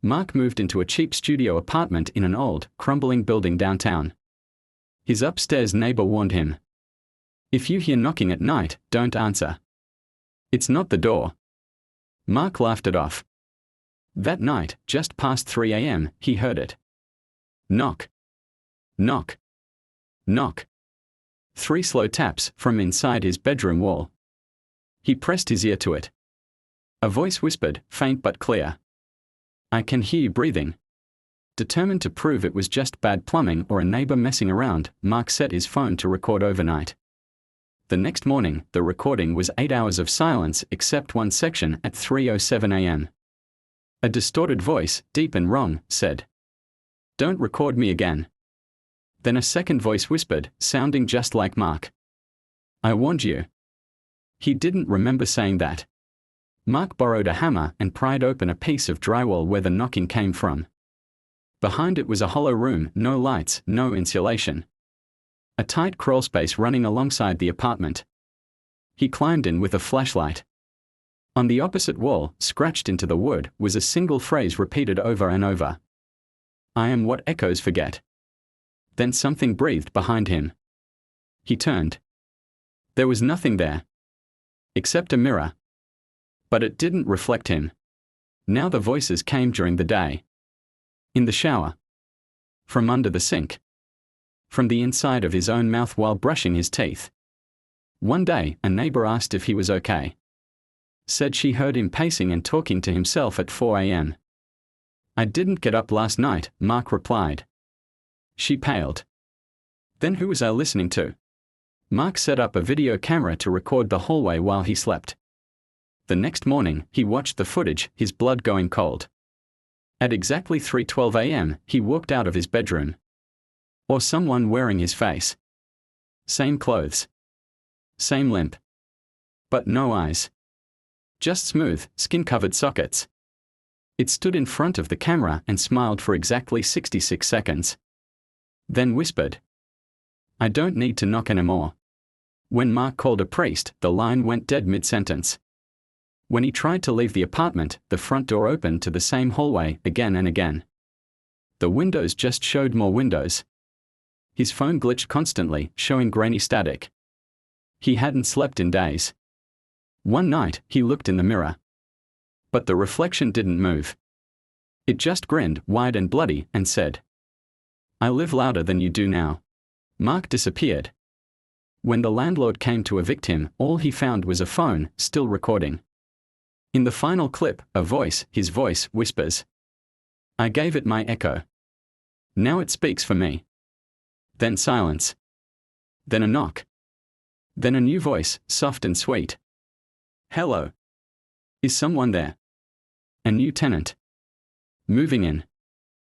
Mark moved into a cheap studio apartment in an old, crumbling building downtown. His upstairs neighbor warned him. "If you hear knocking at night, don't answer. It's not the door." Mark laughed it off. That night, just past 3 a.m., he heard it. Knock. Knock. Knock. 3 slow taps from inside his bedroom wall. He pressed his ear to it. A voice whispered, faint but clear. "I can hear you breathing." Determined to prove it was just bad plumbing or a neighbor messing around, Mark set his phone to record overnight. The next morning, the recording was 8 hours of silence except one section at 3:07 a.m. A distorted voice, deep and wrong, said, "Don't record me again." Then a second voice whispered, sounding just like Mark, "I warned you." He didn't remember saying that. Mark borrowed a hammer and pried open a piece of drywall where the knocking came from. Behind it was a hollow room, no lights, no insulation. A tight crawlspace running alongside the apartment. He climbed in with a flashlight. On the opposite wall, scratched into the wood, was a single phrase repeated over and over. "I am what echoes forget." Then something breathed behind him. He turned. There was nothing there. Except a mirror. But it didn't reflect him. Now the voices came during the day. In the shower. From under the sink. From the inside of his own mouth while brushing his teeth. One day, a neighbor asked if he was okay. Said she heard him pacing and talking to himself at 4 a.m. "I didn't get up last night," Mark replied. She paled. Then who was I listening to? Mark set up a video camera to record the hallway while he slept. The next morning, he watched the footage, his blood going cold. At exactly 3:12 a.m., he walked out of his bedroom. Or someone wearing his face. Same clothes. Same limp. But no eyes. Just smooth, skin-covered sockets. It stood in front of the camera and smiled for exactly 66 seconds. Then whispered, "I don't need to knock anymore." When Mark called a priest, the line went dead mid-sentence. When he tried to leave the apartment, the front door opened to the same hallway again and again. The windows just showed more windows. His phone glitched constantly, showing grainy static. He hadn't slept in days. One night, he looked in the mirror. But the reflection didn't move. It just grinned, wide and bloody, and said, "I live louder than you do now." Mark disappeared. When the landlord came to evict him, all he found was a phone, still recording. In the final clip, a voice, his voice, whispers, "I gave it my echo. Now it speaks for me." Then silence. Then a knock. Then a new voice, soft and sweet. "Hello. Is someone there?" A new tenant. Moving in.